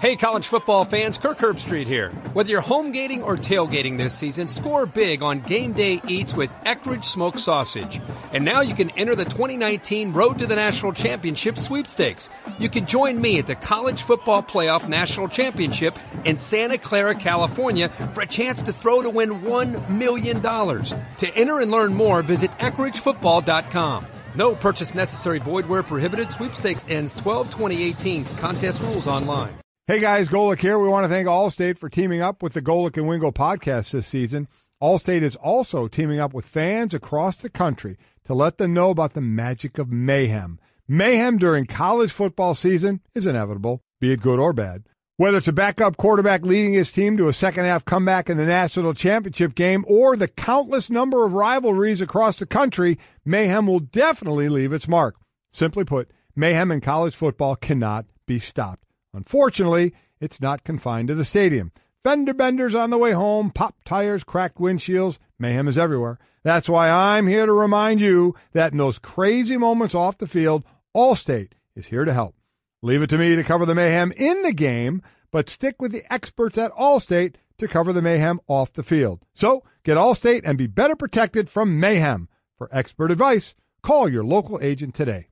Hey, college football fans, Kirk Herbstreit here. Whether you're home gating or tailgating this season, score big on Game Day Eats with Eckridge Smoked Sausage. And now you can enter the 2019 Road to the National Championship sweepstakes. You can join me at the College Football Playoff National Championship in Santa Clara, California for a chance to throw to win $1 million. To enter and learn more, visit EckridgeFootball.com. No purchase necessary, void where prohibited. Sweepstakes ends 12/20/18. Contest rules online. Hey guys, Golic here. We want to thank Allstate for teaming up with the Golic and Wingo podcast this season. Allstate is also teaming up with fans across the country to let them know about the magic of mayhem. Mayhem during college football season is inevitable, be it good or bad. Whether it's a backup quarterback leading his team to a second-half comeback in the national championship game or the countless number of rivalries across the country, mayhem will definitely leave its mark. Simply put, mayhem in college football cannot be stopped. Unfortunately, it's not confined to the stadium. Fender benders on the way home, popped tires, cracked windshields, mayhem is everywhere. That's why I'm here to remind you that in those crazy moments off the field, Allstate is here to help. Leave it to me to cover the mayhem in the game, but stick with the experts at Allstate to cover the mayhem off the field. So get Allstate and be better protected from mayhem. For expert advice, call your local agent today.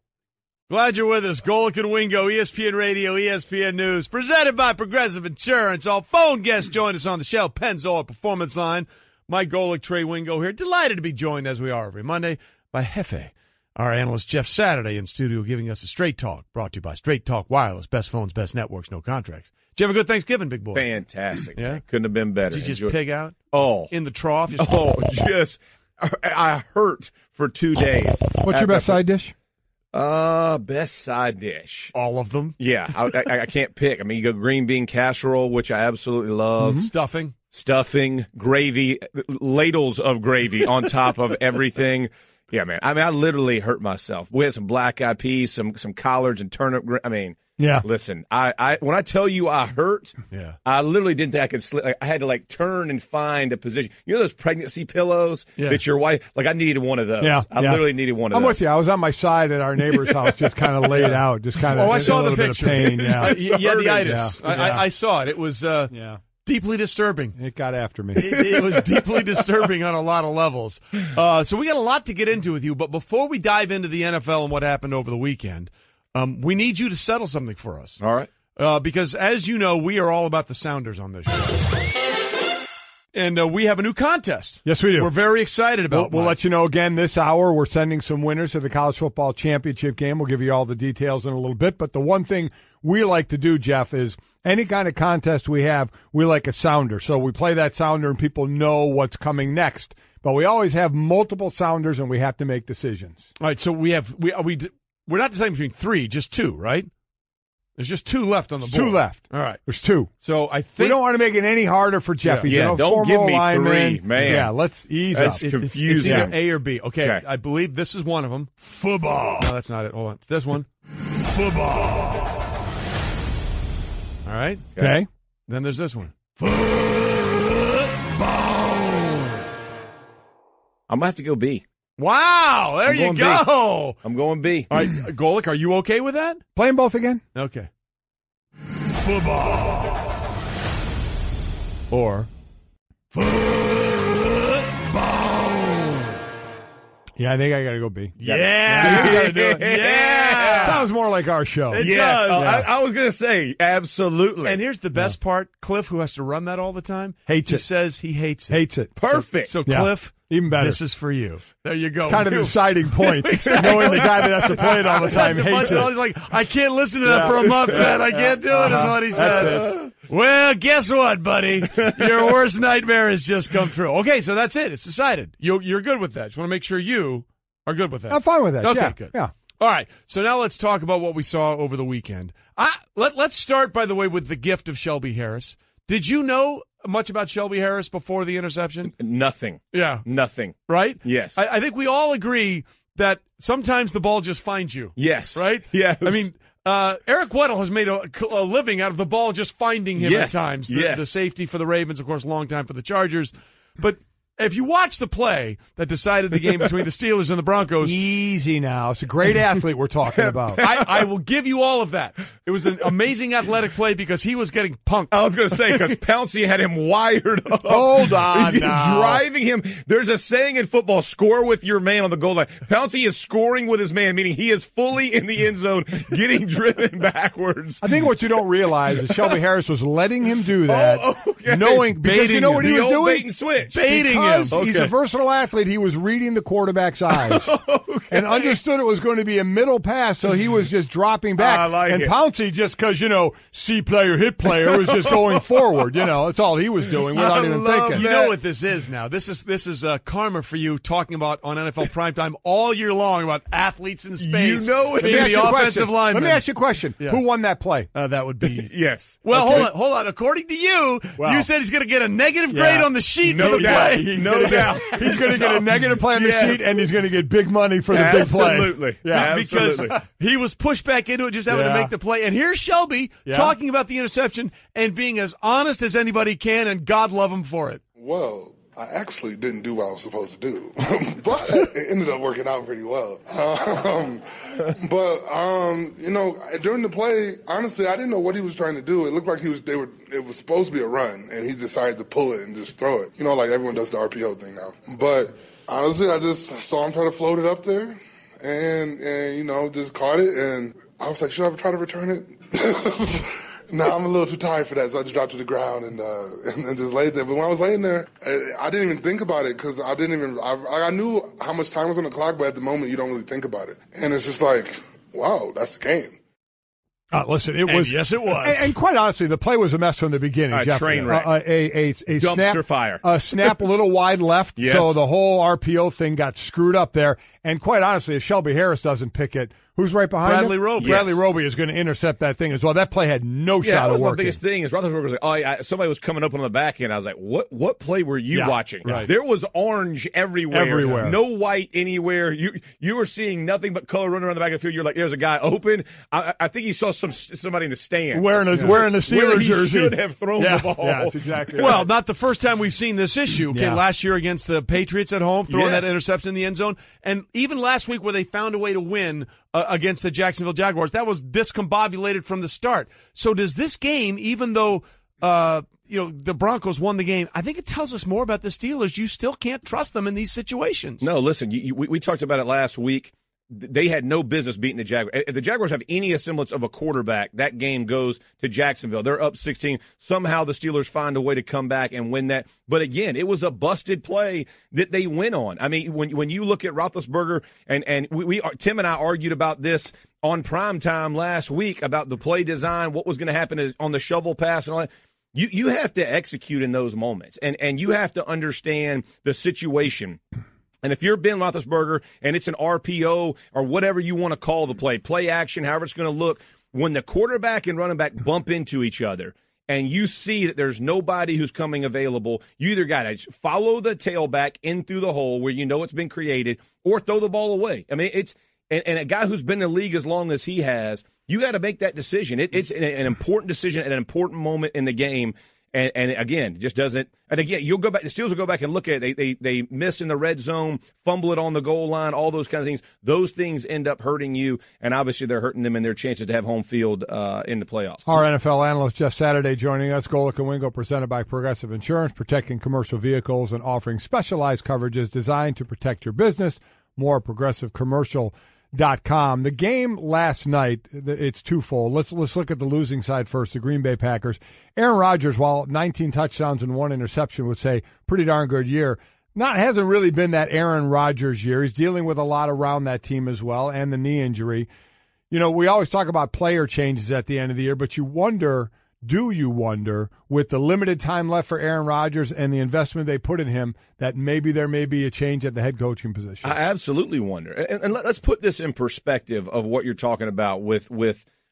Glad you're with us. Golic and Wingo, ESPN Radio, ESPN News, presented by Progressive Insurance. All phone guests join us on the Shell Pennzoil Performance Line. Mike Golic, Trey Wingo here. Delighted to be joined, as we are every Monday, by Jefe, our analyst Jeff Saturday in studio, giving us a Straight Talk, brought to you by Straight Talk Wireless. Best phones, best networks, no contracts. Did you have a good Thanksgiving, big boy? Fantastic. Yeah? Couldn't have been better. Did you just pig out? Oh. In the trough? I hurt for 2 days. What's your best side dish? Best side dish. All of them? Yeah, I can't pick. I mean, you go green bean casserole, which I absolutely love. Mm-hmm. Stuffing, gravy, ladles of gravy on top of everything. Yeah, man. I mean, I literally hurt myself. We had some black-eyed peas, some collards, and turnip. Yeah. Listen, I when I tell you I hurt, I literally didn't think I could sleep. Like, I had to turn and find a position. You know those pregnancy pillows that your wife, I needed one of those. Yeah. I literally needed one of those. I'm with you. I was on my side at our neighbor's house, just kind of laid out, just kind of. I saw the Bit picture. of pain, yeah. You had the itis. Yeah. I saw it. It was deeply disturbing. It got after me. It was deeply disturbing on a lot of levels. So we got a lot to get into with you, but before we dive into the NFL and what happened over the weekend, we need you to settle something for us. All right. Because as you know, we are all about the Sounders on this show. And we have a new contest. Yes, we do. We're very excited about it. We'll let you know again this hour. We're sending some winners to the College Football Championship game. We'll give you all the details in a little bit. But the one thing we like to do, Jeff, is any kind of contest we have, we like a sounder. So we play that sounder and people know what's coming next. But we always have multiple sounders and we have to make decisions. All right, so we're not deciding between three, just two, right? There's just two left on the board. Two left. All right. There's two. So I think we don't want to make it any harder for Jeff. He's don't give me three, man. Yeah, let's ease That's up. confusing. It's either A or B. Okay, I believe this is one of them. Football. No, that's not it. Hold on. It's this one. Football. All right. Okay. Then there's this one. Football. I'm going to have to go B. Wow, there you go. I'm going B. All right, Golic, are you okay with that? Play them both again? Okay. Football. Or football. Yeah, I think I got to go B. Yeah. You got to do it. Yeah. Sounds more like our show. It Yes. does. I was going to say, absolutely. And here's the best part. Cliff, who has to run that all the time, Hates he it. says he hates it. Hates it. Perfect. So Yeah. Cliff, Even better. this is for you. There you go. Kind of the deciding point. Knowing the guy that has to play it all the time hates it. He's like, I can't listen to that for a month, man. I can't do it, is what he said. Well, guess what, buddy? Your worst nightmare has just come true. Okay, so that's it. It's decided. You're good with that. Just want to make sure you are good with that. I'm fine with that. Okay, Yeah. good. Yeah. All right, so now let's talk about what we saw over the weekend. Let's start, by the way, with the gift of Shelby Harris. Did you know much about Shelby Harris before the interception? Nothing. Yeah. Nothing. Right? Yes. I think we all agree that sometimes the ball just finds you. Yes. Right? Yes. I mean, Eric Weddle has made a living out of the ball just finding him at times. The safety for the Ravens, of course, long time for the Chargers. But If you watch the play that decided the game between the Steelers and the Broncos. Easy now. It's a great athlete we're talking about. I will give you all of that. It was an amazing athletic play because he was getting punked. I was going to say, because Pouncey had him wired up. Hold on now. Driving him. There's a saying in football, score with your man on the goal line. Pouncey is scoring with his man, meaning he is fully in the end zone, getting driven backwards. I think what you don't realize is Shelby Harris was letting him do that, knowing, because you know what he was doing? Bait and switch. Baiting him. He's a versatile athlete. He was reading the quarterback's eyes and understood it was going to be a middle pass, so he was just dropping back. I like it. Pouncey, just because, C player, hit player, was just going forward. That's all he was doing without even thinking. You know what this is now. This is karma for you talking about on NFL Primetime all year long about athletes in space. Being the offensive lineman. Let me ask you a question. Yeah. Who won that play? That would be yes. Well, hold on. According to you, you said he's going to get a negative grade on the sheet for the play. He's going to get a negative play on the sheet, and he's going to get big money for the big play. Absolutely. Yeah, because he was pushed back into it, just having to make the play. And here's Shelby talking about the interception and being as honest as anybody can, and God love him for it. Well, I actually didn't do what I was supposed to do, but it ended up working out pretty well. During the play, honestly, I didn't know what he was trying to do. It looked like it was supposed to be a run, and he decided to pull it and just throw it. Like everyone does the RPO thing now. But honestly, I just saw him try to float it up there, and just caught it, and I was like, should I try to return it? No, I'm a little too tired for that, so I just dropped to the ground and just laid there. But when I was laying there, I didn't even think about it because I knew how much time was on the clock, but at the moment you don't really think about it. And it's just like, wow, that's the game. Listen, it was. Yes, it was. And quite honestly, the play was a mess from the beginning, Jeff. Train wreck. A dumpster fire. A snap a little wide left, so the whole RPO thing got screwed up there. And quite honestly, if Shelby Harris doesn't pick it, who's right behind Bradley him? Roby. Bradley Roby is going to intercept that thing as well. That play had no shot of working. My biggest thing is Roethlisberger was like, somebody was coming up on the back end. I was like, what play were you watching? Right. There was orange everywhere. No white anywhere. You were seeing nothing but color running around the back of the field. You're like, there's a guy open. I think he saw somebody in the stands. Wearing a Steelers jersey. He should have thrown the ball. Yeah, that's exactly right. Well, not the first time we've seen this issue. Okay, last year against the Patriots at home, throwing that interception in the end zone. And even last week where they found a way to win against the Jacksonville Jaguars, that was discombobulated from the start. So does this game, even though the Broncos won the game, I think it tells us more about the Steelers. You still can't trust them in these situations. No, listen, we talked about it last week. They had no business beating the Jaguars. If the Jaguars have any semblance of a quarterback, that game goes to Jacksonville. They're up 16. Somehow the Steelers find a way to come back and win that. But again, it was a busted play that they went on. I mean, when you look at Roethlisberger, and Tim and I argued about this on primetime last week about the play design, what was going to happen on the shovel pass and all that. You have to execute in those moments, and you have to understand the situation. And if you're Ben Roethlisberger and it's an RPO or whatever you want to call the play action, however it's going to look, when the quarterback and running back bump into each other and you see that there's nobody who's coming available, you either got to follow the tailback in through the hole where you know it's been created or throw the ball away. I mean, and a guy who's been in the league as long as he has, you got to make that decision. It's an important decision at an important moment in the game. And again, just doesn't. And again, you'll go back. The Steelers will go back and look at it. They miss in the red zone, fumble it on the goal line, all those kind of things. Those things end up hurting you, and obviously they're hurting them in their chances to have home field in the playoffs. Our NFL analyst Jeff Saturday joining us. Golic and Wingo, presented by Progressive Insurance, protecting commercial vehicles and offering specialized coverages designed to protect your business. More progressivecommercial.com. The game last night, it's twofold. Let's look at the losing side first, the Green Bay Packers. Aaron Rodgers, while 19 touchdowns and 1 interception, would say pretty darn good year. Hasn't really been that Aaron Rodgers year. He's dealing with a lot around that team as well, and the knee injury. We always talk about player changes at the end of the year, but you wonder, with the limited time left for Aaron Rodgers and the investment they put in him, that maybe there may be a change at the head coaching position? I absolutely wonder. And let's put this in perspective of what you're talking about with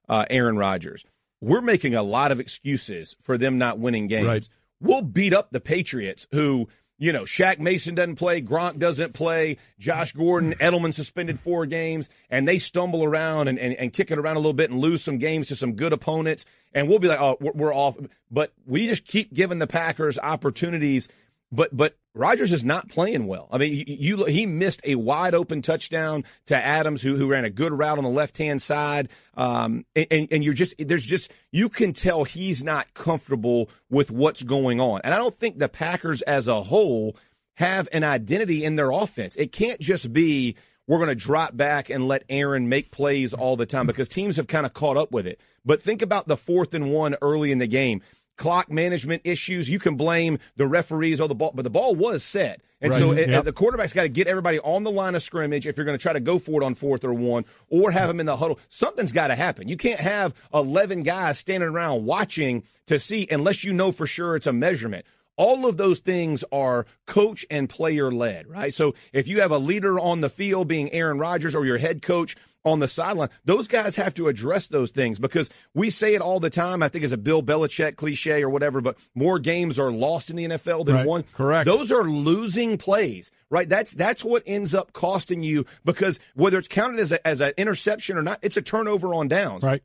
Aaron Rodgers. We're making a lot of excuses for them not winning games. Right. We'll beat up the Patriots who, Shaq Mason doesn't play, Gronk doesn't play, Josh Gordon, Edelman suspended 4 games, and they stumble around and kick it around a little bit and lose some games to some good opponents. And we'll be like, oh, we're off. But we just keep giving the Packers opportunities. But Rodgers is not playing well. I mean, he missed a wide open touchdown to Adams, who ran a good route on the left hand side. And you can tell he's not comfortable with what's going on. And I don't think the Packers as a whole have an identity in their offense. It can't just be we're going to drop back and let Aaron make plays all the time, because teams have kind of caught up with it. But think about the 4th and 1 early in the game. Clock management issues. You can blame the referees or the ball, but the ball was set. And so the quarterback's got to get everybody on the line of scrimmage if you're going to try to go for it on 4th or 1 or have them in the huddle. Something's got to happen. You can't have 11 guys standing around watching to see unless you know for sure it's a measurement. All of those things are coach and player led, right? So if you have a leader on the field being Aaron Rodgers or your head coach on the sideline, those guys have to address those things, because we say it all the time. I think it's a Bill Belichick cliche or whatever, but more games are lost in the NFL than won. Correct. Those are losing plays, right? That's what ends up costing you, because whether it's counted as an interception or not, it's a turnover on downs. Right.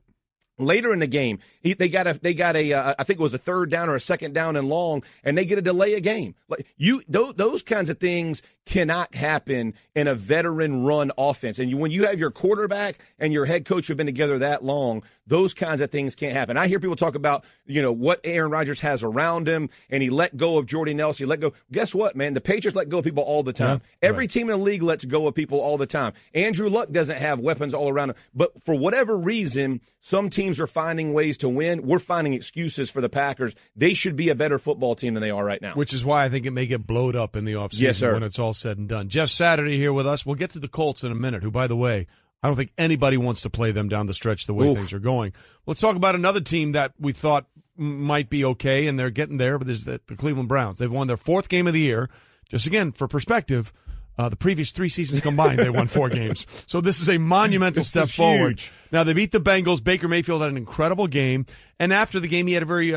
Later in the game, they got a I think it was a 3rd down or a 2nd down and long, and they get a delay of game. Like those kinds of things cannot happen in a veteran-run offense. And when you have your quarterback and your head coach who've been together that long, those kinds of things can't happen. I hear people talk about, what Aaron Rodgers has around him, and he let go of Jordy Nelson. He let go. Guess what, man? The Patriots let go of people all the time. Yeah, Every team in the league lets go of people all the time. Andrew Luck doesn't have weapons all around him. But for whatever reason, some teams are finding ways to win. We're finding excuses for the Packers. They should be a better football team than they are right now. Which is why I think it may get blowed up in the offseason when it's all said and done. Jeff Saturday here with us. We'll get to the Colts in a minute, who, by the way, I don't think anybody wants to play them down the stretch the way things are going. Let's talk about another team that we thought might be okay, and they're getting there, but this is the Cleveland Browns. They've won their 4th game of the year. Just again, for perspective, the previous 3 seasons combined, they won 4 games. So this is a monumental step forward. Now, they beat the Bengals. Baker Mayfield had an incredible game. And after the game, he had a very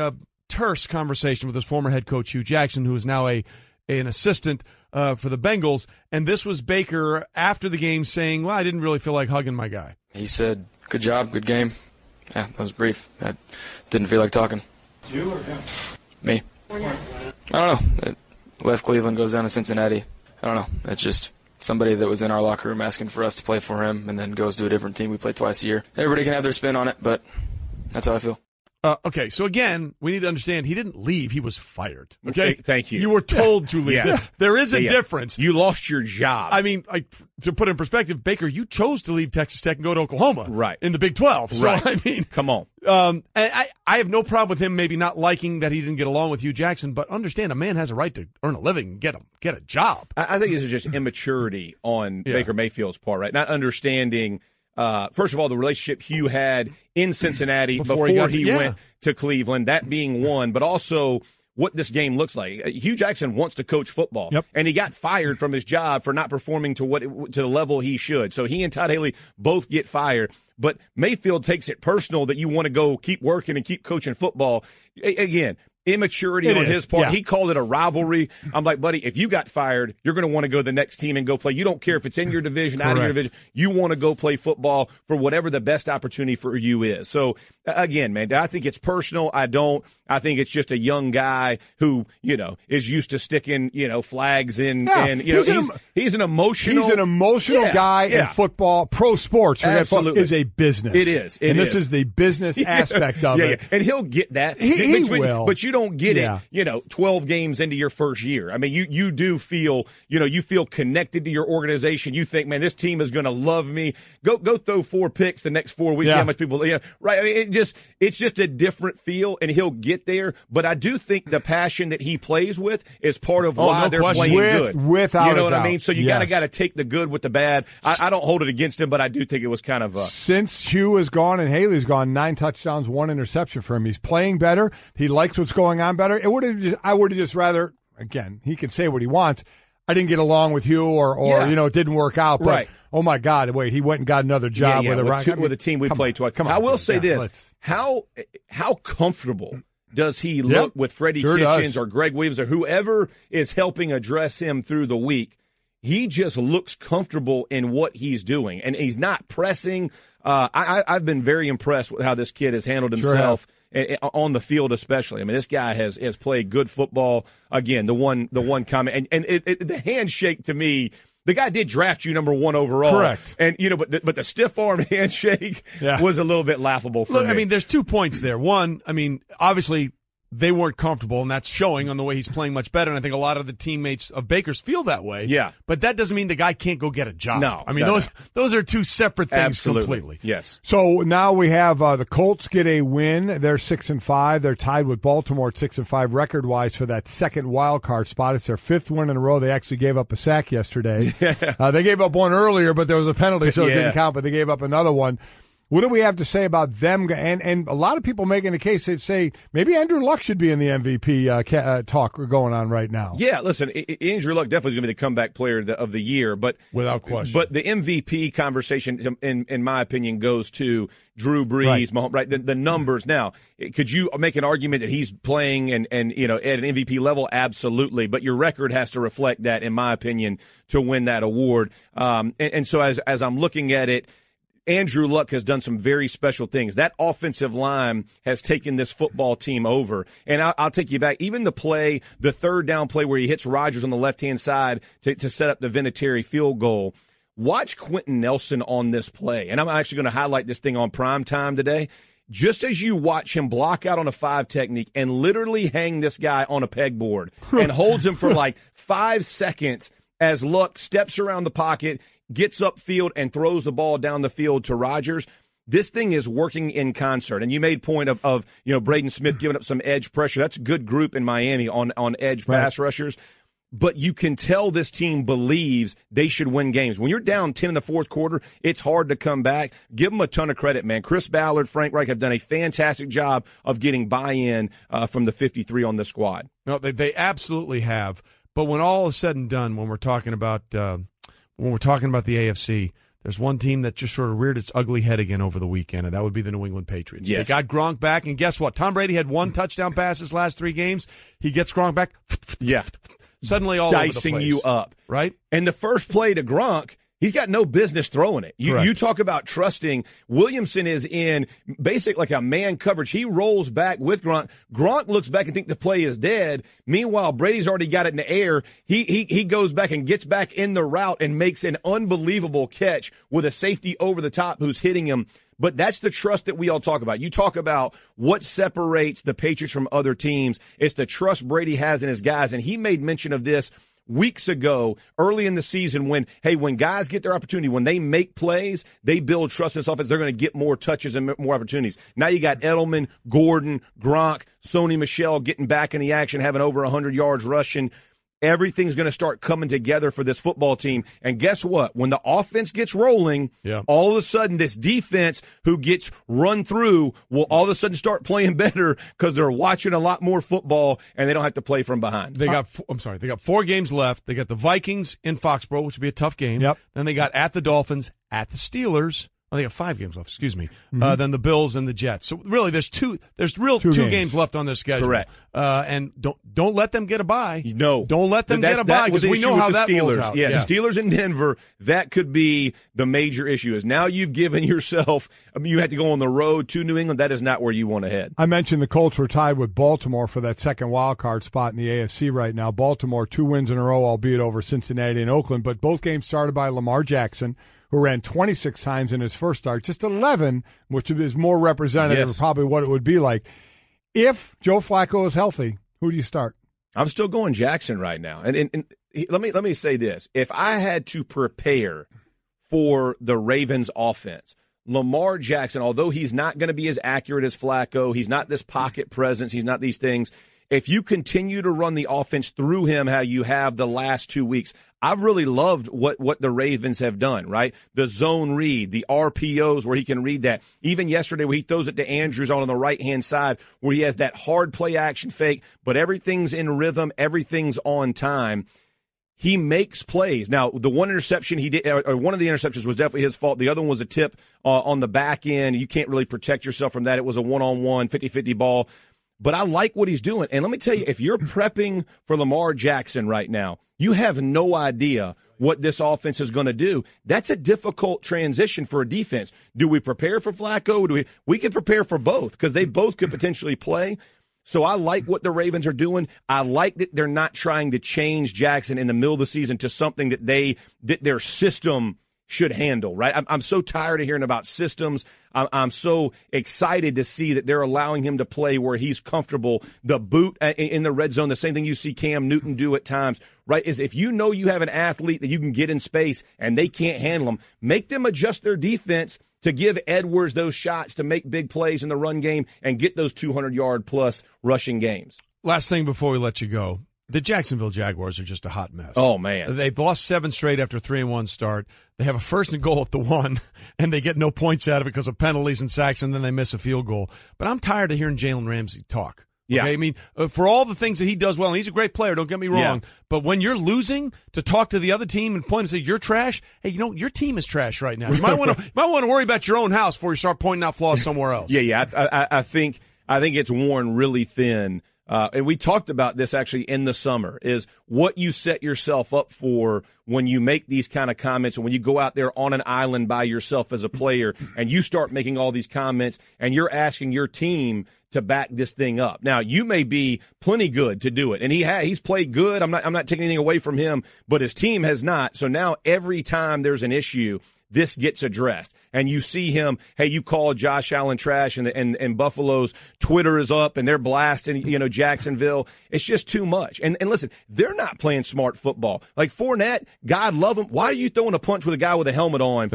terse conversation with his former head coach, Hugh Jackson, who is now an assistant for the Bengals. And this was Baker after the game saying, well, I didn't really feel like hugging my guy. He said, good job, good game. Yeah, that was brief. I didn't feel like talking. You or him? Me. I don't know. It left Cleveland, goes down to Cincinnati. I don't know. It's just somebody that was in our locker room asking for us to play for him, and then goes to a different team we play twice a year. Everybody can have their spin on it, but that's how I feel. Okay, so again, we need to understand he didn't leave. He was fired. Okay? Thank you. You were told to leave. Yeah. There is a difference. You lost your job. I mean, to put in perspective, Baker, you chose to leave Texas Tech and go to Oklahoma in the Big 12. So, I mean, come on. And I have no problem with him maybe not liking that he didn't get along with Hugh Jackson, but understand a man has a right to earn a living and get a job. I think this is just immaturity on Baker Mayfield's part, right? Not understanding, first of all, the relationship Hugh had in Cincinnati before he went to Cleveland, that being one, but also what this game looks like. Hugh Jackson wants to coach football, and he got fired from his job for not performing to the level he should. So he and Todd Haley both get fired. But Mayfield takes it personal that you want to go keep working and keep coaching football. Again, immaturity on his part. He called it a rivalry. I'm like, buddy, if you got fired, you're going to want to go to the next team and go play. You don't care if it's in your division, out of your division. You want to go play football for whatever the best opportunity for you is. So, again, man, I think it's personal. I don't. I think it's just a young guy who, is used to sticking, flags in. Yeah. And, he's an emotional guy in football. Pro sports, absolutely, is a business. It is. This is the business aspect of it. Yeah. And he'll get that. He will. But you don't get it, 12 games into your first year. I mean, you do feel, you feel connected to your organization. You think, man, this team is going to love me. Go throw 4 picks the next 4 weeks. See how much people, right? I mean, it's just a different feel, and he'll get there. But I do think the passion that he plays with is part of why they're playing good. Without you know what doubt. I mean? So you got to take the good with the bad. I don't hold it against him, but I do think it was kind of since Hugh is gone and Haley's gone, 9 touchdowns, 1 interception for him. He's playing better. He likes what's going on better. I would have just rather, again, he can say what he wants. I didn't get along with Hugh or it didn't work out. But, oh, my God, wait, he went and got another job with a team we played twice. Come on, I will say this. How comfortable does he look with Freddie Kitchens or Greg Williams or whoever is helping address him through the week? He just looks comfortable in what he's doing, and he's not pressing. I've been very impressed with how this kid has handled himself on the field especially. I mean, this guy has played good football. Again, the one comment, and the handshake to me, the guy did draft you number 1 overall. Correct. And, but the stiff arm handshake was a little bit laughable for me. I mean, there's 2 points there. One, I mean, obviously they weren't comfortable, and that's showing on the way he's playing much better. And I think a lot of the teammates of Baker's feel that way. Yeah. But that doesn't mean the guy can't go get a job. No. I mean, those are 2 separate things Absolutely. completely. Yes. So now we have the Colts get a win. They're 6-5. They're tied with Baltimore at 6-5 record-wise for that second wild card spot. It's their 5th win in a row. They actually gave up a sack yesterday. They gave up one earlier, but there was a penalty, so it didn't count. But they gave up another one. What do we have to say about them? And a lot of people making a case that say maybe Andrew Luck should be in the MVP talk going on right now. Yeah, listen, Andrew Luck definitely is going to be the comeback player of the year, but without question. But the MVP conversation, in my opinion, goes to Drew Brees, Mahomes, right? The numbers. Now, could you make an argument that he's playing and at an MVP level? Absolutely, but your record has to reflect that, in my opinion, to win that award. And so as I'm looking at it, Andrew Luck has done some very special things. That offensive line has taken this football team over. And I'll take you back. Even the third down play where he hits Rodgers on the left-hand side to set up the Vinatieri field goal. Watch Quentin Nelson on this play. And I'm actually going to highlight this thing on prime time today. Just as you watch him block out on a 5 technique and literally hang this guy on a pegboard and holds him for like 5 seconds as Luck steps around the pocket, gets upfield, and throws the ball down the field to Rodgers. This thing is working in concert. And you made point of Braden Smith giving up some edge pressure. That's a good group in Miami on edge pass rushers. But you can tell this team believes they should win games. When you're down 10 in the fourth quarter, it's hard to come back. Give them a ton of credit, man. Chris Ballard, Frank Reich have done a fantastic job of getting buy-in from the 53 on the squad. No, they absolutely have. But when all is said and done, when we're talking about the AFC, there's one team that just sort of reared its ugly head again over the weekend, and that would be the New England Patriots. Yes. They got Gronk back, and guess what? Tom Brady had 1 touchdown pass his last 3 games. He gets Gronk back. Yeah. Suddenly all over the dicing place. You up. Right? And the first play to Gronk, he's got no business throwing it. You talk about trusting. Williamson is in basic like a man coverage. He rolls back with Gronk. Gronk looks back and thinks the play is dead. Meanwhile, Brady's already got it in the air. He goes back and gets back in the route and makes an unbelievable catch with a safety over the top who's hitting him. But that's the trust that we all talk about. You talk about what separates the Patriots from other teams. It's the trust Brady has in his guys. And he made mention of this weeks ago, early in the season, when guys get their opportunity, when they make plays, they build trust in this offense. They're going to get more touches and more opportunities. Now you got Edelman, Gordon, Gronk, Sony Michel getting back in the action, having over 100 yards rushing. Everything's going to start coming together for this football team. And guess what? When the offense gets rolling, all of a sudden this defense who gets run through will all of a sudden start playing better because they're watching a lot more football and they don't have to play from behind. They got 4 games left. They got the Vikings in Foxborough, which would be a tough game. Yep. Then they got at the Dolphins, at the Steelers. Oh, they got 5 games left, excuse me. Then the Bills and the Jets. So really there's two games left on their schedule. Correct. And don't let them get a bye. No. Don't let them get a bye because we know how that rolls out. Yeah, the Steelers in Denver, that could be the major issue. Is now you've given yourself, you had to go on the road to New England. That is not where you want to head. I mentioned the Colts were tied with Baltimore for that second wild card spot in the AFC right now. Baltimore 2 wins in a row, albeit over Cincinnati and Oakland, but both games started by Lamar Jackson, who ran 26 times in his first start, just 11, which is more representative of probably what it would be like. If Joe Flacco is healthy, who do you start? I'm still going Jackson right now. And let me say this. If I had to prepare for the Ravens offense, Lamar Jackson, although he's not going to be as accurate as Flacco, he's not this pocket presence, he's not these things. If you continue to run the offense through him how you have the last 2 weeks, I've really loved what the Ravens have done, right? The zone read, the RPOs where he can read that. Even yesterday where he throws it to Andrews on the right-hand side where he has that hard play action fake, but everything's in rhythm, everything's on time. He makes plays. Now, the one interception he did, or one of the interceptions was definitely his fault. The other one was a tip on the back end. You can't really protect yourself from that. It was a one-on-one, 50-50 ball. but I like what he's doing. And let me tell you, if you're prepping for Lamar Jackson right now, you have no idea what this offense is going to do. That's a difficult transition for a defense. Do we prepare for Flacco? We can prepare for both because they both could potentially play. So I like what the Ravens are doing. I like that they're not trying to change Jackson in the middle of the season to something that their system should handle, right? I'm so tired of hearing about systems. I'm so excited to see that they're allowing him to play where he's comfortable. The boot in the red zone, the same thing you see Cam Newton do at times, right, is if you know you have an athlete that you can get in space and they can't handle them, make them adjust their defense to give Edwards those shots to make big plays in the run game and get those 200-yard-plus rushing games. Last thing before we let you go. The Jacksonville Jaguars are just a hot mess. Oh, man. They've lost 7 straight after 3-1 start. They have a 1st and goal at the 1, and they get no points out of it because of penalties and sacks, and then they miss a field goal. But I'm tired of hearing Jalen Ramsey talk. Okay? Yeah. I mean, for all the things that he does well, and he's a great player, don't get me wrong, but when you're losing, to talk to the other team and point and say, you're trash, hey, you know, your team is trash right now. You might want to worry about your own house before you start pointing out flaws somewhere else. I think it's worn really thin. And we talked about this actually in the summer, is what you set yourself up for when you make these kind of comments and when you go out there on an island by yourself as a player and you start making all these comments and you're asking your team to back this thing up. Now, you may be plenty good to do it, and he's played good. I'm not taking anything away from him, but his team has not. So now every time there's an issue, this gets addressed. And you see him, hey, you call Josh Allen trash, and Buffalo's Twitter is up, and they're blasting, Jacksonville. It's just too much. And listen, they're not playing smart football. Like Fournette, God love him. Why are you throwing a punch with a guy with a helmet on?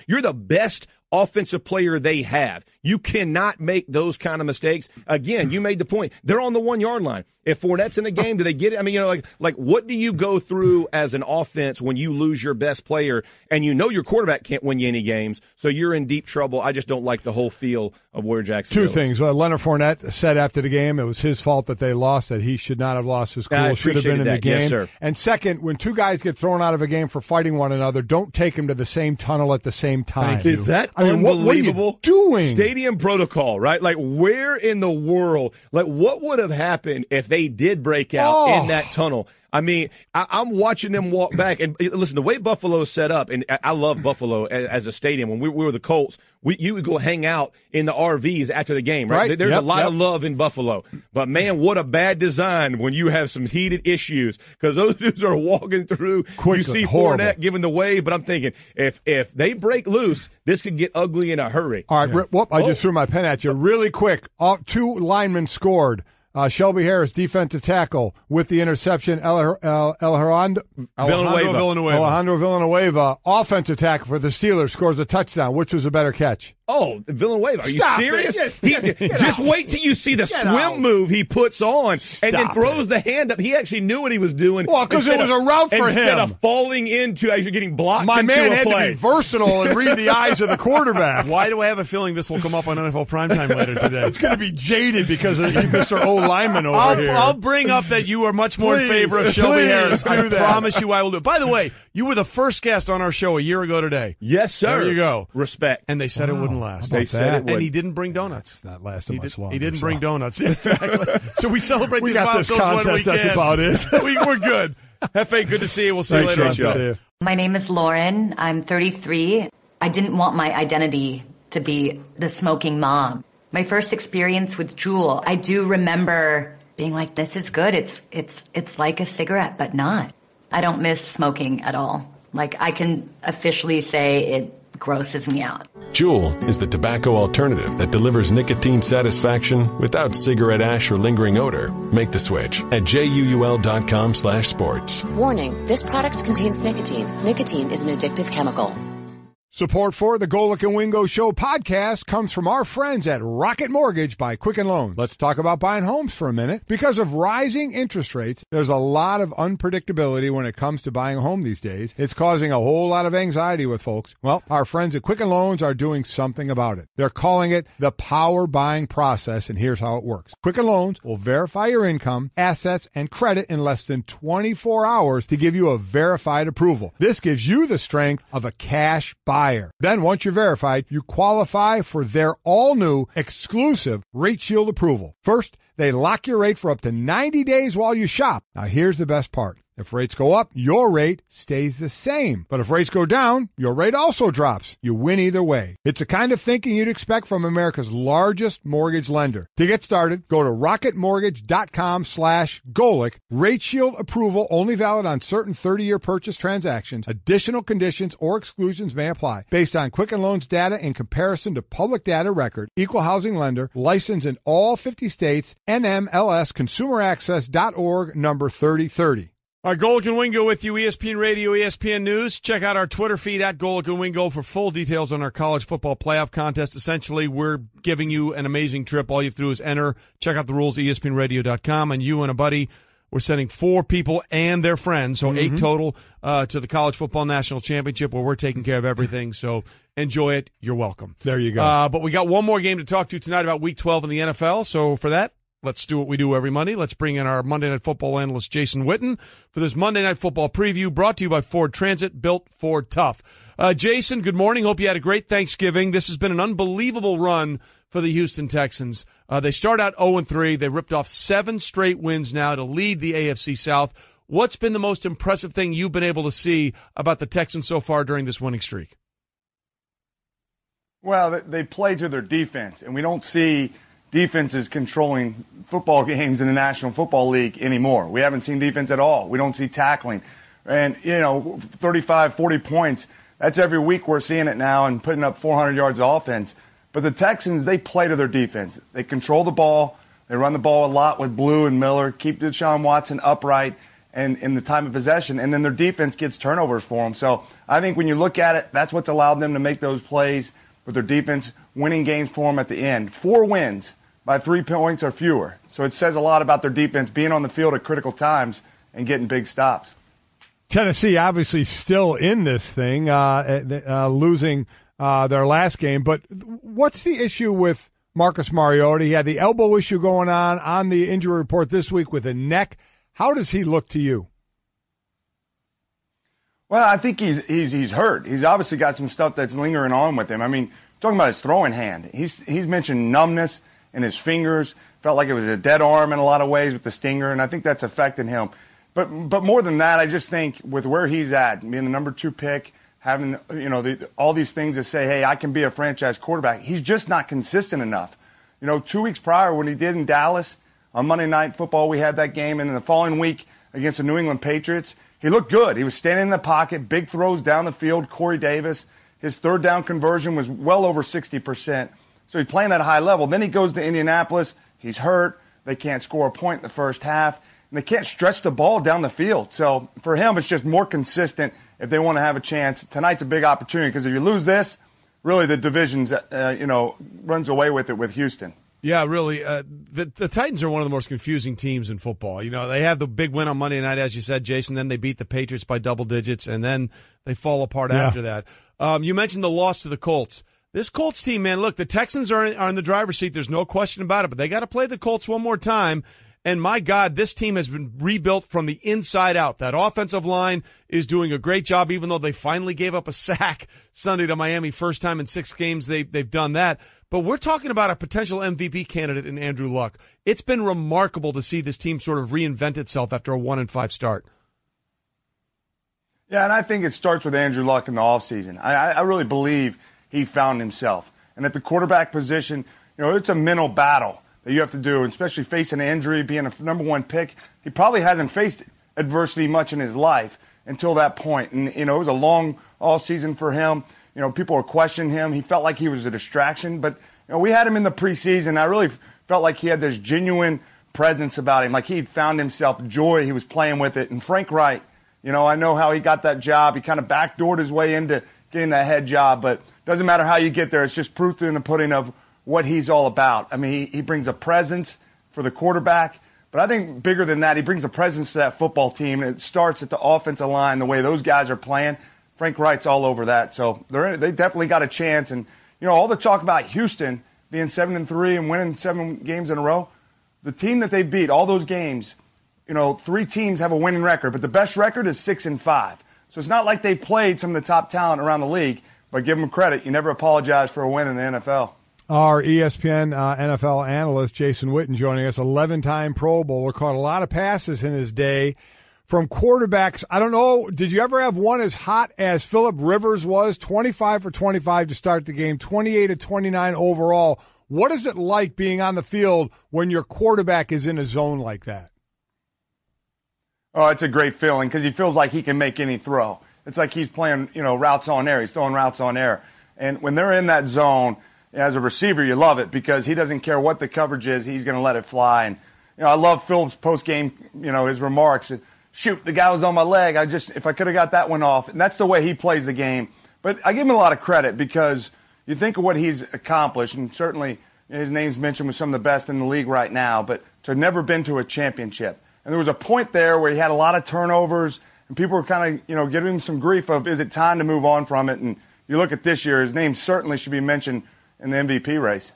You're the best offensive player they have. You cannot make those kind of mistakes. Again, you made the point. They're on the 1-yard line. If Fournette's in the game, do they get it? I mean, like what do you go through as an offense when you lose your best player and you know your quarterback can't win you any games, so you're in deep trouble? I just don't like the whole feel of where Jacksonville is. Two things. Leonard Fournette said after the game it was his fault that they lost, that he should not have lost his cool, should have been in the game. Yes, sir. And second, when two guys get thrown out of a game for fighting one another, don't take them to the same tunnel at the same time. Is that unbelievable? What are you doing? Stadium protocol, right? Like, where in the world, like, what would have happened if they did break out in that tunnel? I mean, I'm watching them walk back. And listen, the way Buffalo is set up, and I love Buffalo as a stadium. When we were the Colts, you would go hang out in the RVs after the game, right? There's a lot of love in Buffalo. But, man, what a bad design when you have some heated issues, because those dudes are walking through. Quickly, you see Fournette giving the wave, but I'm thinking, if they break loose, this could get ugly in a hurry. All right, I just threw my pen at you. Really quick, 2 linemen scored. Shelby Harris, defensive tackle, with the interception. Alejandro Villanueva, offensive tackle for the Steelers, scores a touchdown. Which was a better catch? Oh, Villanueva, are you serious? Just wait till you see the swim move he puts on and then throws the hand up. He actually knew what he was doing. Well, because it was a route for him. Instead of falling into, actually getting blocked into a play. My man had to be versatile and read the eyes of the quarterback. Why do I have a feeling this will come up on NFL Primetime later today? It's going to be jaded because of Mr. O-Lineman over here. I'll bring up that you are much more in favor of Shelby Harris. I promise you I will do it. By the way, you were the first guest on our show a year ago today. Yes, sir. There you go. Respect. And they said it wouldn't last. They said it would. And he didn't bring donuts. It's not lasting much longer. He didn't bring donuts. Exactly. So we celebrate these milestones when we can. That's about it. We're good. Hefe, good to see you. We'll see you later on today. My name is Lauren. I'm 33. I didn't want my identity to be the smoking mom. My first experience with Juul, I do remember being like, this is good. It's like a cigarette, but not. I don't miss smoking at all. Like, I can officially say it grosses me out. Juul is the tobacco alternative that delivers nicotine satisfaction without cigarette ash or lingering odor. Make the switch at JUUL.com/sports. Warning, this product contains nicotine. Nicotine is an addictive chemical. Support for the Golic and Wingo Show podcast comes from our friends at Rocket Mortgage by Quicken Loans. Let's talk about buying homes for a minute. Because of rising interest rates, there's a lot of unpredictability when it comes to buying a home these days. It's causing a whole lot of anxiety with folks. Well, our friends at Quicken Loans are doing something about it. They're calling it the power buying process, and here's how it works. Quicken Loans will verify your income, assets, and credit in less than 24 hours to give you a verified approval. This gives you the strength of a cash buy buyer. Then once you're verified, you qualify for their all-new exclusive Rate Shield approval. First, they lock your rate for up to 90 days while you shop. Now here's the best part. If rates go up, your rate stays the same. But if rates go down, your rate also drops. You win either way. It's the kind of thinking you'd expect from America's largest mortgage lender. To get started, go to rocketmortgage.com/Golic. Rate Shield approval only valid on certain 30-year purchase transactions. Additional conditions or exclusions may apply. Based on Quicken Loans data in comparison to public data record. Equal housing lender. Licensed in all 50 states. NMLS ConsumerAccess.org number 3030. All right, Golic and Wingo with you, ESPN Radio, ESPN News. Check out our Twitter feed at Golic and Wingo for full details on our college football playoff contest. Essentially, we're giving you an amazing trip. All you have to do is enter, check out the rules, ESPNradio.com, and you and a buddy, we're sending 4 people and their friends, so 8 total, to the College Football National Championship where we're taking care of everything. So enjoy it. You're welcome. There you go. But we got one more game to talk to tonight about Week 12 in the NFL. So for that, let's do what we do every Monday. Let's bring in our Monday Night Football analyst, Jason Witten, for this Monday Night Football preview brought to you by Ford Transit, built Ford tough. Jason, good morning. Hope you had a great Thanksgiving. This has been an unbelievable run for the Houston Texans. They start out 0-3. They ripped off 7 straight wins now to lead the AFC South. What's been the most impressive thing you've been able to see about the Texans so far during this winning streak? Well, they play to their defense, and we don't see defenses controlling football games in the National Football League anymore. We haven't seen defense at all. We don't see tackling. And, 35, 40 points, that's every week we're seeing it now and putting up 400 yards of offense. But the Texans, they play to their defense. They control the ball. They run the ball a lot with Blue and Miller, keep Deshaun Watson upright and in the time of possession, and then their defense gets turnovers for them. So I think when you look at it, that's what's allowed them to make those plays with their defense, winning games for them at the end. 4 wins by 3 points or fewer. So it says a lot about their defense being on the field at critical times and getting big stops. Tennessee obviously still in this thing, losing their last game. But what's the issue with Marcus Mariota? He had the elbow issue going on the injury report this week with a neck. How does he look to you? Well, I think he's hurt. He's obviously got some stuff that's lingering on with him. I mean, talking about his throwing hand, he's mentioned numbness in his fingers, felt like it was a dead arm in a lot of ways with the stinger, and I think that's affecting him. But more than that, I just think with where he's at, being the number 2 pick, having all these things to say, hey, I can be a franchise quarterback, he's just not consistent enough. 2 weeks prior when he did in Dallas on Monday Night Football, we had that game, and in the following week against the New England Patriots, he looked good. He was standing in the pocket, big throws down the field. Corey Davis, his third down conversion was well over 60%. So he's playing at a high level. Then he goes to Indianapolis. He's hurt. They can't score a point in the first half. And they can't stretch the ball down the field. So for him, it's just more consistent if they want to have a chance. Tonight's a big opportunity because if you lose this, really the division's, runs away with it with Houston. Yeah, really. The Titans are one of the most confusing teams in football. They have the big win on Monday night, as you said, Jason. Then they beat the Patriots by double digits, and then they fall apart after that. You mentioned the loss to the Colts. This Colts team, man, look, the Texans are in the driver's seat. There's no question about it, but they got to play the Colts one more time. And my God, this team has been rebuilt from the inside out. That offensive line is doing a great job, even though they finally gave up a sack Sunday to Miami. First time in 6 games they've done that. But we're talking about a potential MVP candidate in Andrew Luck. It's been remarkable to see this team sort of reinvent itself after a 1-5 start. Yeah, and I think it starts with Andrew Luck in the offseason. I really believe he found himself. And at the quarterback position, it's a mental battle that you have to do, especially facing an injury, being a number 1 pick. He probably hasn't faced adversity much in his life until that point. And, it was a long off season for him. People were questioning him. He felt like he was a distraction. But, we had him in the preseason. I really felt like he had this genuine presence about him, like he had found himself joy. He was playing with it. And Frank Wright, I know how he got that job. He kind of backdoored his way into getting that head job. But doesn't matter how you get there. It's just proof in the pudding of what he's all about. I mean, he brings a presence for the quarterback. But I think bigger than that, he brings a presence to that football team. And it starts at the offensive line, the way those guys are playing. Frank Wright's all over that. So they definitely got a chance. And, all the talk about Houston being 7-3 and winning 7 games in a row, the team that they beat, all those games, 3 teams have a winning record. But the best record is 6-5. So it's not like they played some of the top talent around the league. But give him credit. You never apologize for a win in the NFL. Our ESPN NFL analyst, Jason Witten, joining us, 11-time Pro Bowler, caught a lot of passes in his day from quarterbacks. I don't know, did you ever have one as hot as Phillip Rivers was? 25 for 25 to start the game, 28 to 29 overall. What is it like being on the field when your quarterback is in a zone like that? Oh, it's a great feeling because he feels like he can make any throw. It's like he's playing, routes on air. He's throwing routes on air. And when they're in that zone, as a receiver, you love it because he doesn't care what the coverage is. He's going to let it fly. And, I love Phil's post-game, his remarks. Shoot, the guy was on my leg. If I could have got that one off. And that's the way he plays the game. But I give him a lot of credit because you think of what he's accomplished, and certainly his name's mentioned with some of the best in the league right now, but to have never been to a championship. And there was a point there where he had a lot of turnovers, and people were kind of, giving him some grief of, is it time to move on from it? And you look at this year, his name certainly should be mentioned in the MVP race.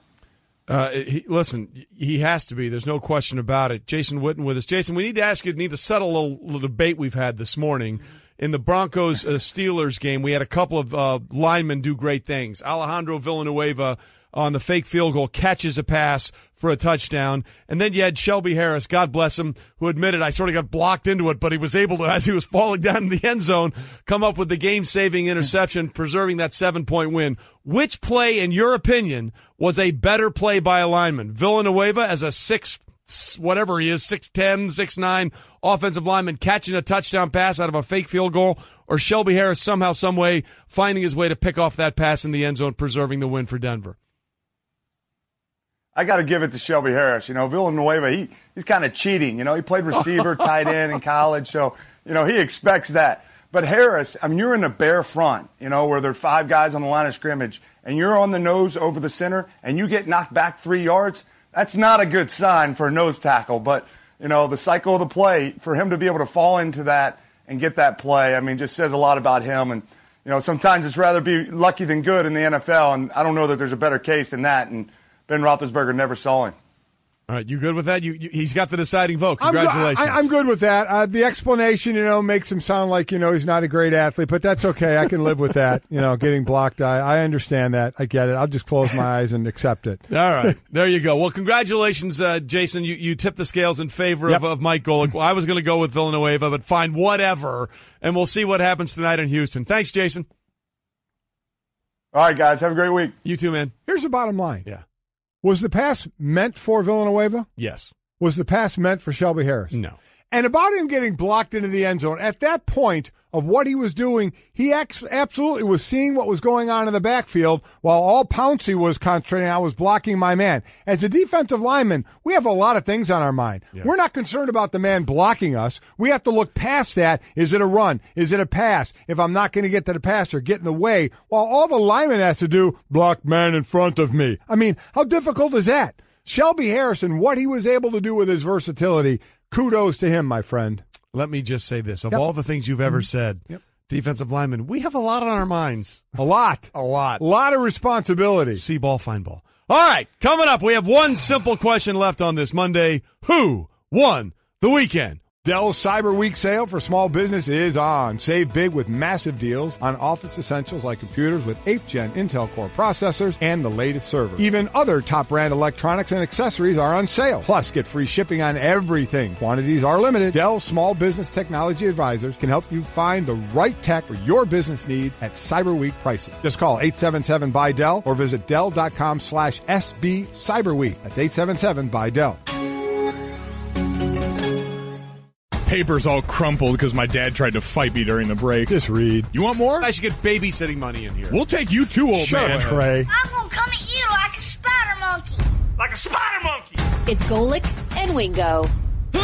He has to be. There's no question about it. Jason Witten with us. Jason, we need to settle a little debate we've had this morning. In the Broncos-Steelers game, we had a couple of linemen do great things. Alejandro Villanueva on the fake field goal catches a pass for a touchdown. And then you had Shelby Harris, God bless him, who admitted I sort of got blocked into it, but he was able to, as he was falling down in the end zone, come up with the game-saving interception, preserving that 7-point win. Which play, in your opinion, was a better play by a lineman? Villanueva as a 6'10", 6'9" offensive lineman catching a touchdown pass out of a fake field goal, or Shelby Harris somehow, some way finding his way to pick off that pass in the end zone, preserving the win for Denver? I got to give it to Shelby Harris. Villanueva, he's kind of cheating. He played receiver, tight end in college, so, he expects that. But Harris, you're in a bare front, where there are 5 guys on the line of scrimmage, and you're on the nose over the center, and you get knocked back 3 yards. That's not a good sign for a nose tackle. But, the cycle of the play, for him to be able to fall into that and get that play, just says a lot about him. And, sometimes it's rather be lucky than good in the NFL, and I don't know that there's a better case than that. And Ben Roethlisberger never saw him. All right, you good with that? He's got the deciding vote. Congratulations. I'm good with that. The explanation, makes him sound like, he's not a great athlete, but that's okay. I can live with that, getting blocked. I understand that. I get it. I'll just close my eyes and accept it. All right, there you go. Well, congratulations, Jason. You tipped the scales in favor of Mike Golic. Well, I was going to go with Villanueva, but fine, whatever, and we'll see what happens tonight in Houston. Thanks, Jason. All right, guys, have a great week. You too, man. Here's the bottom line. Yeah. Was the pass meant for Villanueva? Yes. Was the pass meant for Shelby Harris? No. And about him getting blocked into the end zone, at that point of what he was doing, he absolutely was seeing what was going on in the backfield while all Pouncey was concentrating on was blocking my man. As a defensive lineman, we have a lot of things on our mind. Yeah. We're not concerned about the man blocking us. We have to look past that. Is it a run? Is it a pass? If I'm not going to get to the passer, get in the way, while all the lineman has to do, block man in front of me. How difficult is that? Shelby Harrison, what he was able to do with his versatility, kudos to him, my friend. Let me just say this. Of all the things you've ever said, defensive linemen, we have a lot on our minds. A lot. A lot. A lot of responsibility. See ball, find ball. All right, coming up, we have one simple question left on this Monday. Who won the weekend? Dell's Cyber Week sale for small business is on. Save big with massive deals on office essentials like computers with 8th Gen Intel Core processors and the latest servers. Even other top brand electronics and accessories are on sale. Plus, get free shipping on everything. Quantities are limited. Dell's Small Business Technology Advisors can help you find the right tech for your business needs at Cyber Week prices. Just call 877-BUY-DELL or visit Dell.com/SB Cyber Week. That's 877-BUY-DELL. Paper's all crumpled because my dad tried to fight me during the break. Just read. You want more? I should get babysitting money in here. We'll take you too, old man. Trey. I'm gonna come at you like a spider monkey. Like a spider monkey! It's Golic and Wingo. Who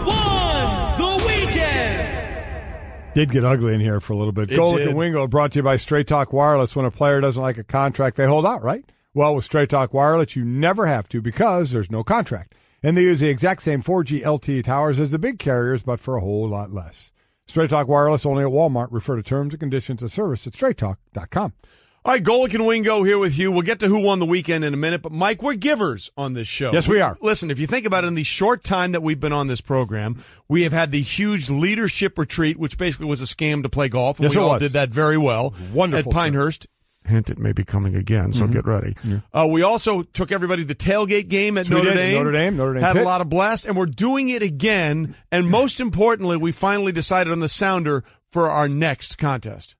won the weekend? Did get ugly in here for a little bit. Golic and Wingo brought to you by Straight Talk Wireless. When a player doesn't like a contract, they hold out, right? Well, with Straight Talk Wireless, you never have to because there's no contract. And they use the exact same 4G LTE towers as the big carriers, but for a whole lot less. Straight Talk Wireless only at Walmart. Refer to terms and conditions of service at straighttalk.com. All right, Golic and Wingo here with you. We'll get to who won the weekend in a minute, but Mike, we're givers on this show. Yes, we are. Listen, if you think about it, in the short time that we've been on this program, we have had the huge leadership retreat, which basically was a scam to play golf. And yes, we all was. did that very well. Wonderful. At Pinehurst. Hint, it may be coming again, so get ready. Yeah. We also took everybody to the tailgate game at Notre Dame. Notre Dame had Pitt. a lot of blast, and we're doing it again. And most importantly, we finally decided on the sounder for our next contest.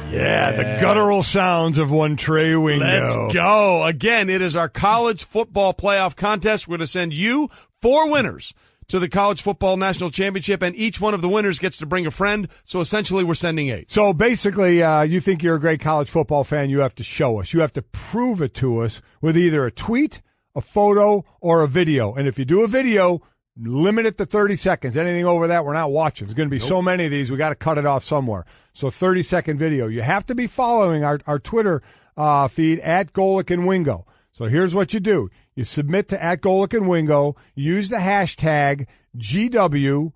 Yeah, the guttural sounds of one Trey Wingo. Let's go. Again, it is our college football playoff contest. We're going to send you 4 winners to the College Football National Championship, and each one of the winners gets to bring a friend. So essentially, we're sending 8. So basically, you think you're a great college football fan, you have to show us. You have to prove it to us with either a tweet, a photo, or a video. And if you do a video, limit it to 30 seconds. Anything over that, we're not watching. There's going to be so many of these, we got to cut it off somewhere. So 30-second video. You have to be following our Twitter feed at Golic and Wingo. So here's what you do. You submit to at Golic and Wingo. Use the hashtag GW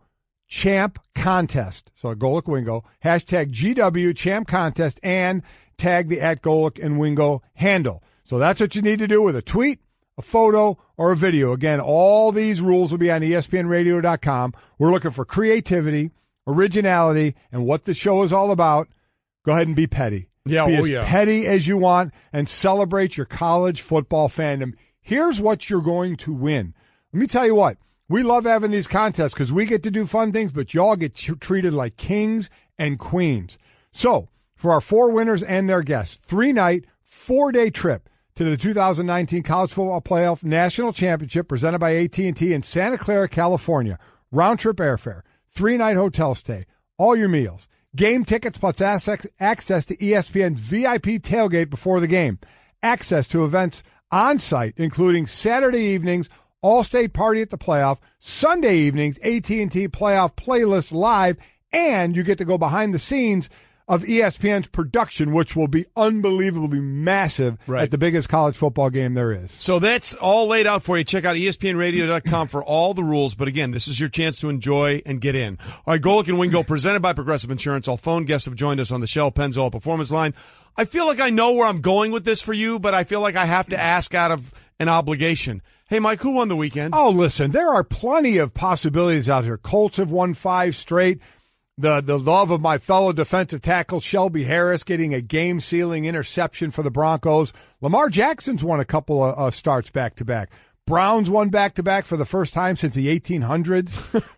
Champ Contest. So Golic Wingo. Hashtag GW Champ Contest and tag the at Golic and Wingo handle. So that's what you need to do with a tweet, a photo, or a video. Again, all these rules will be on ESPNradio.com. We're looking for creativity, originality, and what the show is all about. Go ahead and be petty. Yeah, be as petty as you want and celebrate your college football fandom. Here's what you're going to win. Let me tell you what. We love having these contests because we get to do fun things, but y'all get treated like kings and queens. So, for our 4 winners and their guests, 3-night, 4-day trip to the 2019 College Football Playoff National Championship presented by AT&T in Santa Clara, California. Round-trip airfare, 3-night hotel stay, all your meals, game tickets plus access to ESPN's VIP tailgate before the game, access to events on-site, including Saturday evenings, all-state party at the playoff, Sunday evenings, AT&T playoff playlist live, and you get to go behind the scenes of ESPN's production, which will be unbelievably massive at the biggest college football game there is. So that's all laid out for you. Check out ESPNradio.com for all the rules. But again, this is your chance to enjoy and get in. All right, Golic and Wingo, presented by Progressive Insurance. All phone guests have joined us on the Shell Pennzoil Performance Line. I feel like I know where I'm going with this for you, but I feel like I have to ask out of an obligation. Hey, Mike, who won the weekend? Oh, listen, there are plenty of possibilities out here. Colts have won 5 straight. The love of my fellow defensive tackle, Shelby Harris, getting a game-sealing interception for the Broncos. Lamar Jackson's won a couple of starts back-to-back. Browns won back-to-back for the first time since the 1800s.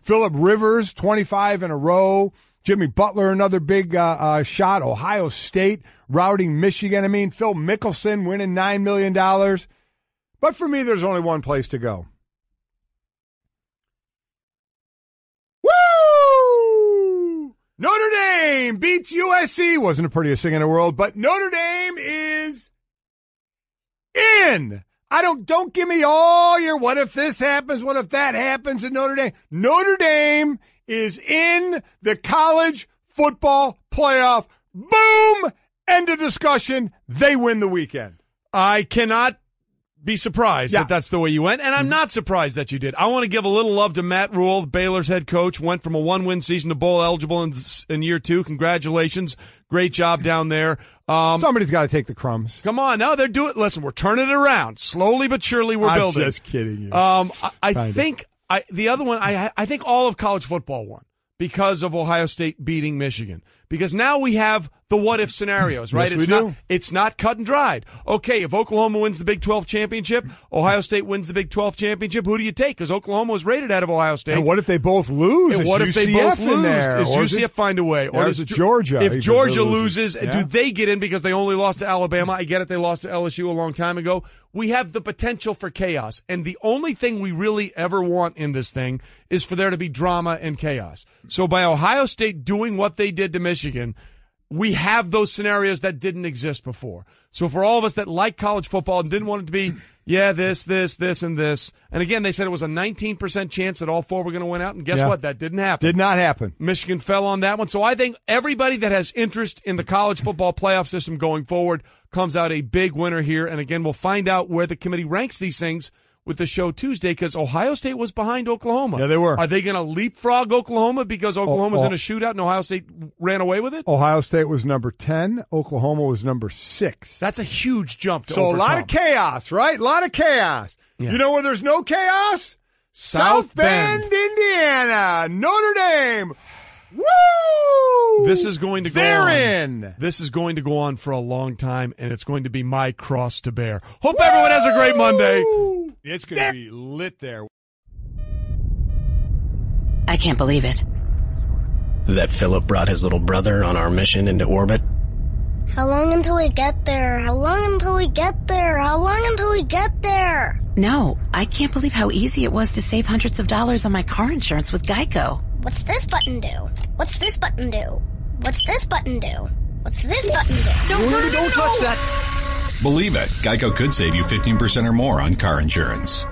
Phillip Rivers, 25 in a row. Jimmy Butler, another big shot. Ohio State routing Michigan. I mean, Phil Mickelson winning $9 million. But for me, there's only one place to go. Notre Dame beats USC. Wasn't the prettiest thing in the world, but Notre Dame is in. Don't give me all your what if this happens, what if that happens in Notre Dame. Notre Dame is in the college football playoff. Boom! End of discussion. They win the weekend. I cannot be surprised that that's the way you went, and I'm not surprised that you did. I want to give a little love to Matt Rule, Baylor's head coach, went from a 1-win season to bowl eligible in year 2. Congratulations. Great job down there. Somebody's got to take the crumbs. Come on. No, they're doing, listen, we're turning it around. Slowly but surely we're building. I'm just kidding you. I think the other one, I think all of college football won because of Ohio State beating Michigan. Because now we have the what-if scenarios, right? Yes, It's not cut and dried. Okay, if Oklahoma wins the Big 12 championship, Ohio State wins the Big 12 championship, who do you take? Because Oklahoma was rated out of Ohio State. And what if they both lose? And what if they both lose? Does UCF find a way? Or is it Georgia? If Georgia loses, do they get in because they only lost to Alabama? I get it, they lost to LSU a long time ago. We have the potential for chaos. And the only thing we really ever want in this thing is for there to be drama and chaos. So by Ohio State doing what they did to Michigan, we have those scenarios that didn't exist before. So for all of us that like college football and didn't want it to be, this, and this. And again, they said it was a 19% chance that all 4 were going to win out. And guess what? That didn't happen. Did not happen. Michigan fell on that one. So I think everybody that has interest in the college football playoff system going forward comes out a big winner here. And again, we'll find out where the committee ranks these things with the show Tuesday because Ohio State was behind Oklahoma. Yeah, they were. Are they going to leapfrog Oklahoma because Oklahoma's in a shootout and Ohio State ran away with it? Ohio State was number 10. Oklahoma was number 6. That's a huge jump to So overcome. a lot of chaos, right? A lot of chaos. Yeah. You know where there's no chaos? South Bend, Indiana. Notre Dame. Woo! This is going to go They're on. in. This is going to go on for a long time, and it's going to be my cross to bear. Hope everyone has a great Monday. It's going to be lit there. I can't believe it. That Philip brought his little brother on our mission into orbit. How long until we get there? How long until we get there? How long until we get there? No, I can't believe how easy it was to save hundreds of dollars on my car insurance with Geico. What's this button do? What's this button do? What's this button do? What's this button do? Don't touch that. Believe it, Geico could save you 15% or more on car insurance.